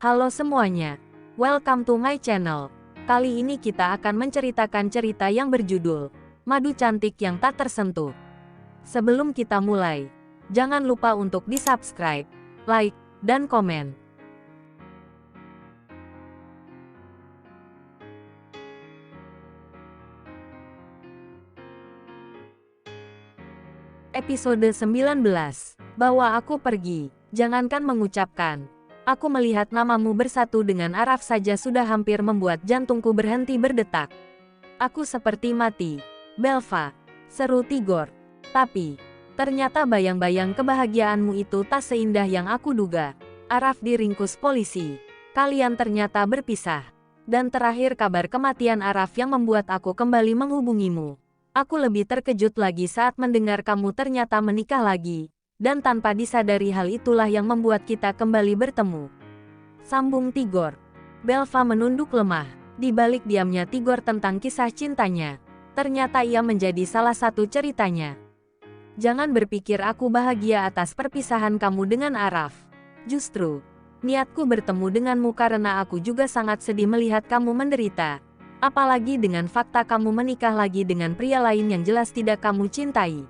Halo semuanya, welcome to my channel. Kali ini kita akan menceritakan cerita yang berjudul Madu Cantik yang Tak Tersentuh. Sebelum kita mulai, jangan lupa untuk di-subscribe, like, dan komen. Episode 19, Bawa Aku Pergi. Jangankan mengucapkan, aku melihat namamu bersatu dengan Araf saja sudah hampir membuat jantungku berhenti berdetak. Aku seperti mati. Belva, seru Tigor. Tapi, ternyata bayang-bayang kebahagiaanmu itu tak seindah yang aku duga. Araf diringkus polisi. Kalian ternyata berpisah. Dan terakhir kabar kematian Araf yang membuat aku kembali menghubungimu. Aku lebih terkejut lagi saat mendengar kamu ternyata menikah lagi. Dan tanpa disadari hal itulah yang membuat kita kembali bertemu. Sambung Tigor. Belva menunduk lemah. Di balik diamnya Tigor tentang kisah cintanya, ternyata ia menjadi salah satu ceritanya. Jangan berpikir aku bahagia atas perpisahan kamu dengan Araf. Justru, niatku bertemu denganmu karena aku juga sangat sedih melihat kamu menderita. Apalagi dengan fakta kamu menikah lagi dengan pria lain yang jelas tidak kamu cintai.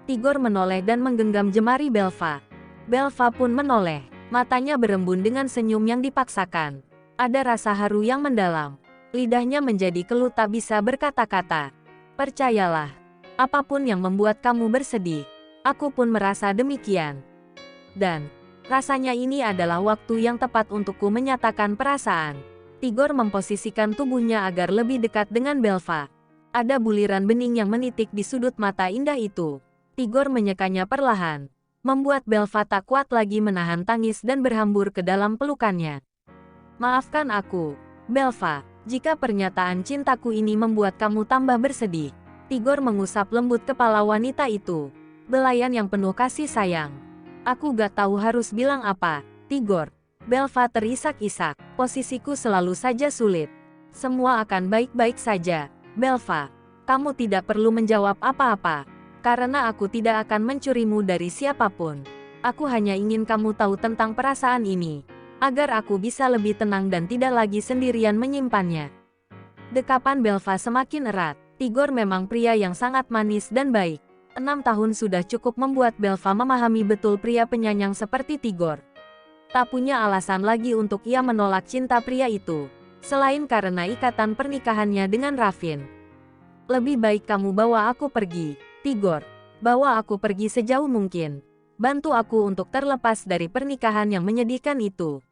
Tigor menoleh dan menggenggam jemari Belva. Belva pun menoleh, matanya berembun dengan senyum yang dipaksakan. Ada rasa haru yang mendalam. Lidahnya menjadi keluh tak bisa berkata-kata. Percayalah, apapun yang membuat kamu bersedih, aku pun merasa demikian. Dan, rasanya ini adalah waktu yang tepat untukku menyatakan perasaan. Tigor memposisikan tubuhnya agar lebih dekat dengan Belva. Ada buliran bening yang menitik di sudut mata indah itu. Tigor menyekanya perlahan, membuat Belva tak kuat lagi menahan tangis dan berhambur ke dalam pelukannya. Maafkan aku, Belva, jika pernyataan cintaku ini membuat kamu tambah bersedih. Tigor mengusap lembut kepala wanita itu, belayan yang penuh kasih sayang. Aku gak tahu harus bilang apa, Tigor. Belva terisak-isak, posisiku selalu saja sulit. Semua akan baik-baik saja, Belva. Kamu tidak perlu menjawab apa-apa. Karena aku tidak akan mencurimu dari siapapun. Aku hanya ingin kamu tahu tentang perasaan ini, agar aku bisa lebih tenang dan tidak lagi sendirian menyimpannya. Dekapan Belva semakin erat. Tigor memang pria yang sangat manis dan baik. 6 tahun sudah cukup membuat Belva memahami betul pria penyayang seperti Tigor. Tak punya alasan lagi untuk ia menolak cinta pria itu, selain karena ikatan pernikahannya dengan Ravin. Lebih baik kamu bawa aku pergi, Tigor. Bawa aku pergi sejauh mungkin. Bantu aku untuk terlepas dari pernikahan yang menyedihkan itu.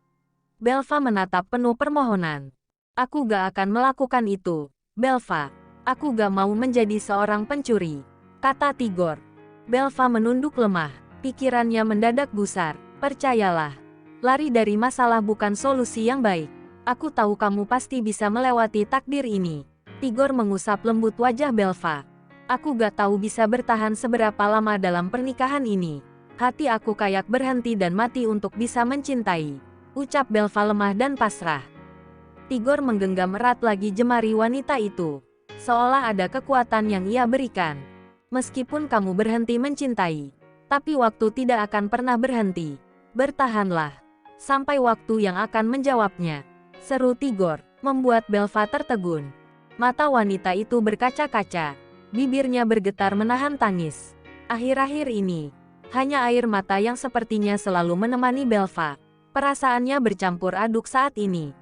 Belva menatap penuh permohonan. Aku gak akan melakukan itu, Belva. Aku gak mau menjadi seorang pencuri, kata Tigor. Belva menunduk lemah. Pikirannya mendadak gusar. Percayalah, lari dari masalah bukan solusi yang baik. Aku tahu kamu pasti bisa melewati takdir ini. Tigor mengusap lembut wajah Belva. Aku gak tahu bisa bertahan seberapa lama dalam pernikahan ini. Hati aku kayak berhenti dan mati untuk bisa mencintai, ucap Belva lemah dan pasrah. Tigor menggenggam erat lagi jemari wanita itu, seolah ada kekuatan yang ia berikan. Meskipun kamu berhenti mencintai, tapi waktu tidak akan pernah berhenti. Bertahanlah, sampai waktu yang akan menjawabnya, seru Tigor, membuat Belva tertegun. Mata wanita itu berkaca-kaca. Bibirnya bergetar menahan tangis. Akhir-akhir ini, hanya air mata yang sepertinya selalu menemani Belva. Perasaannya bercampur aduk saat ini.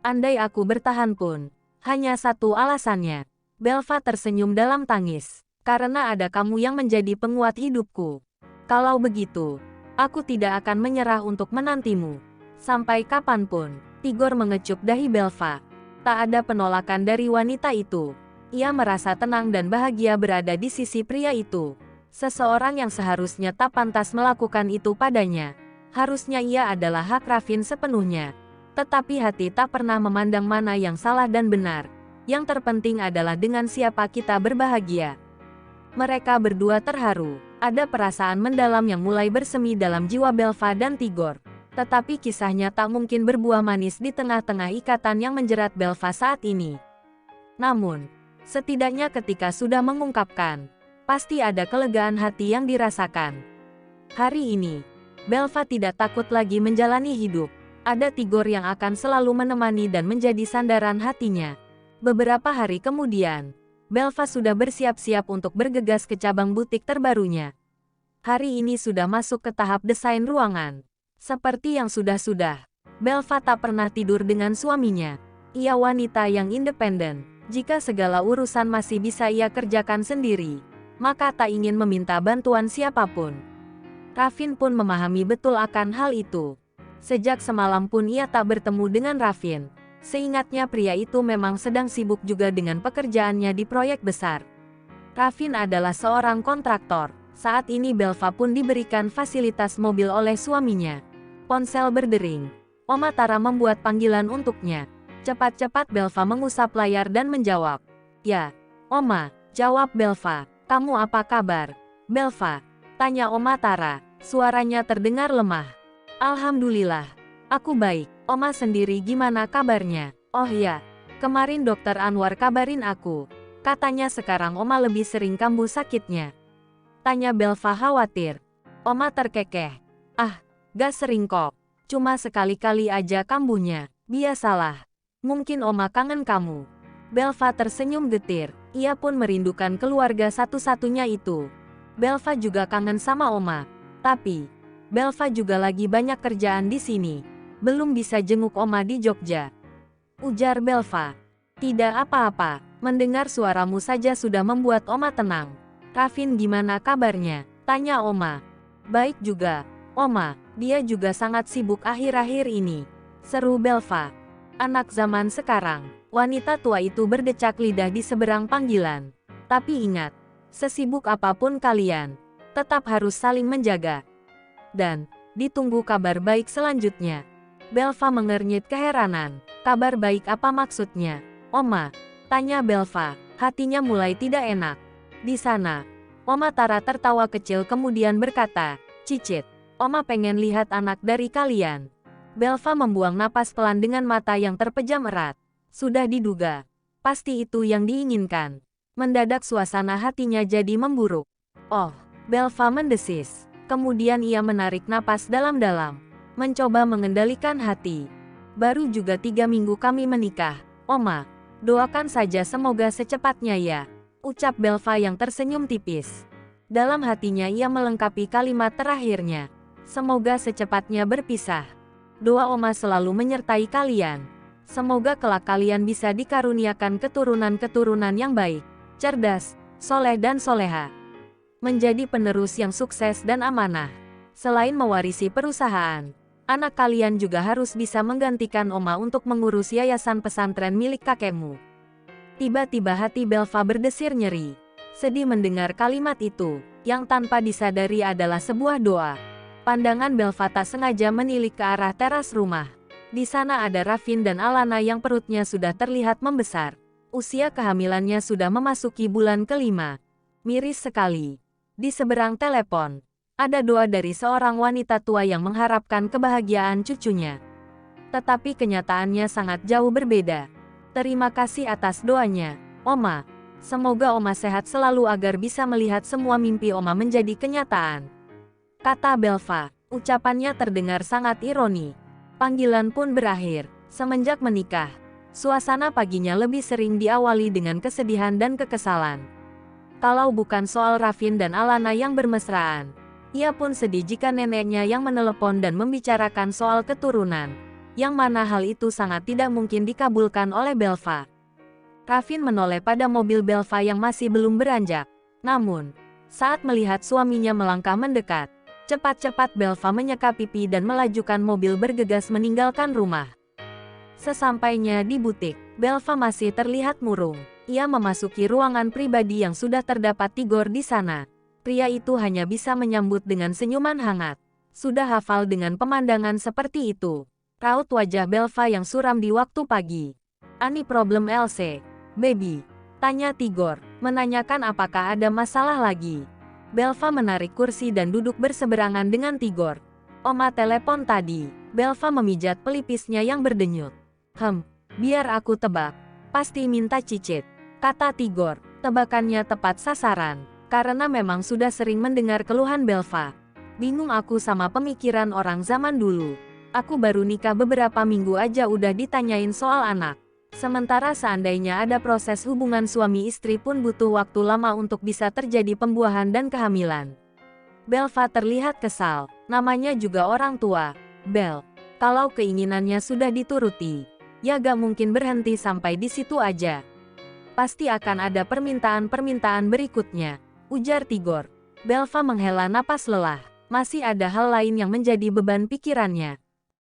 Andai aku bertahan pun, hanya satu alasannya. Belva tersenyum dalam tangis. Karena ada kamu yang menjadi penguat hidupku. Kalau begitu, aku tidak akan menyerah untuk menantimu. Sampai kapanpun, Tigor mengecup dahi Belva. Tak ada penolakan dari wanita itu. Ia merasa tenang dan bahagia berada di sisi pria itu. Seseorang yang seharusnya tak pantas melakukan itu padanya. Harusnya ia adalah hak Ravin sepenuhnya. Tetapi hati tak pernah memandang mana yang salah dan benar. Yang terpenting adalah dengan siapa kita berbahagia. Mereka berdua terharu. Ada perasaan mendalam yang mulai bersemi dalam jiwa Belva dan Tigor. Tetapi kisahnya tak mungkin berbuah manis di tengah-tengah ikatan yang menjerat Belva saat ini. Namun, setidaknya ketika sudah mengungkapkan, pasti ada kelegaan hati yang dirasakan. Hari ini, Belva tidak takut lagi menjalani hidup. Ada Tigor yang akan selalu menemani dan menjadi sandaran hatinya. Beberapa hari kemudian, Belva sudah bersiap-siap untuk bergegas ke cabang butik terbarunya. Hari ini sudah masuk ke tahap desain ruangan. Seperti yang sudah-sudah, Belva tak pernah tidur dengan suaminya. Ia wanita yang independen. Jika segala urusan masih bisa ia kerjakan sendiri, maka tak ingin meminta bantuan siapapun. Raffin pun memahami betul akan hal itu. Sejak semalam pun ia tak bertemu dengan Raffin. Seingatnya pria itu memang sedang sibuk juga dengan pekerjaannya di proyek besar. Raffin adalah seorang kontraktor. Saat ini Belva pun diberikan fasilitas mobil oleh suaminya. Ponsel berdering. Oma Tara membuat panggilan untuknya. Cepat-cepat Belva mengusap layar dan menjawab. "Ya, Oma," jawab Belva. "Kamu apa kabar, Belva?" tanya Oma Tara. Suaranya terdengar lemah. "Alhamdulillah, aku baik. Oma sendiri gimana kabarnya?" "Oh ya, kemarin Dokter Anwar kabarin aku. Katanya sekarang Oma lebih sering kambuh sakitnya," tanya Belva khawatir. Oma terkekeh. "Ah, gak sering kok. Cuma sekali-kali aja kambuhnya. Biasalah. Mungkin Oma kangen kamu." Belva tersenyum getir. Ia pun merindukan keluarga satu-satunya itu. Belva juga kangen sama Oma. Tapi, Belva juga lagi banyak kerjaan di sini. Belum bisa jenguk Oma di Jogja, ujar Belva. "Tidak apa-apa, mendengar suaramu saja sudah membuat Oma tenang." "Raffin gimana kabarnya?" tanya Oma. "Baik juga, Oma. Dia juga sangat sibuk akhir-akhir ini," seru Belva. Anak zaman sekarang, wanita tua itu berdecak lidah di seberang panggilan. "Tapi ingat, sesibuk apapun kalian, tetap harus saling menjaga. Dan, ditunggu kabar baik selanjutnya." Belva mengernyit keheranan. "Kabar baik apa maksudnya, Oma?" tanya Belva. Hatinya mulai tidak enak. Di sana, Oma Tara tertawa kecil kemudian berkata, "Cicit, Oma pengen lihat anak dari kalian." Belva membuang napas pelan dengan mata yang terpejam erat. Sudah diduga. Pasti itu yang diinginkan. Mendadak suasana hatinya jadi memburuk. "Oh," Belva mendesis. Kemudian ia menarik napas dalam-dalam. Mencoba mengendalikan hati. "Baru juga 3 minggu kami menikah, Oma. Doakan saja semoga secepatnya ya," ucap Belva yang tersenyum tipis. Dalam hatinya ia melengkapi kalimat terakhirnya. "Semoga secepatnya berpisah. Doa Oma selalu menyertai kalian. Semoga kelak kalian bisa dikaruniakan keturunan-keturunan yang baik, cerdas, soleh dan soleha. Menjadi penerus yang sukses dan amanah. Selain mewarisi perusahaan, anak kalian juga harus bisa menggantikan Oma untuk mengurus yayasan pesantren milik kakekmu." Tiba-tiba hati Belva berdesir nyeri. Sedih mendengar kalimat itu, yang tanpa disadari adalah sebuah doa. Pandangan Belva tak sengaja menilik ke arah teras rumah. Di sana ada Raffin dan Alana yang perutnya sudah terlihat membesar. Usia kehamilannya sudah memasuki bulan ke-5. Miris sekali. Di seberang telepon, ada doa dari seorang wanita tua yang mengharapkan kebahagiaan cucunya. Tetapi kenyataannya sangat jauh berbeda. "Terima kasih atas doanya, Oma. Semoga Oma sehat selalu agar bisa melihat semua mimpi Oma menjadi kenyataan," kata Belva. Ucapannya terdengar sangat ironi. Panggilan pun berakhir. Semenjak menikah, suasana paginya lebih sering diawali dengan kesedihan dan kekesalan. Kalau bukan soal Raffin dan Alana yang bermesraan, ia pun sedih jika neneknya yang menelepon dan membicarakan soal keturunan, yang mana hal itu sangat tidak mungkin dikabulkan oleh Belva. Raffin menoleh pada mobil Belva yang masih belum beranjak. Namun, saat melihat suaminya melangkah mendekat, cepat-cepat Belva menyeka pipi dan melajukan mobil bergegas meninggalkan rumah. Sesampainya di butik, Belva masih terlihat murung. Ia memasuki ruangan pribadi yang sudah terdapat Tigor di sana. Pria itu hanya bisa menyambut dengan senyuman hangat. Sudah hafal dengan pemandangan seperti itu. Raut wajah Belva yang suram di waktu pagi. "Ani problem LC, baby?" tanya Tigor, menanyakan apakah ada masalah lagi. Belva menarik kursi dan duduk berseberangan dengan Tigor. "Oma telepon tadi." Belva memijat pelipisnya yang berdenyut. Biar aku tebak. Pasti minta cicit," kata Tigor. Tebakannya tepat sasaran, karena memang sudah sering mendengar keluhan Belva. "Bingung aku sama pemikiran orang zaman dulu. Aku baru nikah beberapa minggu aja udah ditanyain soal anak. Sementara seandainya ada proses hubungan suami istri pun butuh waktu lama untuk bisa terjadi pembuahan dan kehamilan. Belva terlihat kesal. Namanya juga orang tua. Bel, kalau keinginannya sudah dituruti, ya gak mungkin berhenti sampai di situ aja. Pasti akan ada permintaan-permintaan berikutnya, ujar Tigor. Belva menghela napas lelah. Masih ada hal lain yang menjadi beban pikirannya.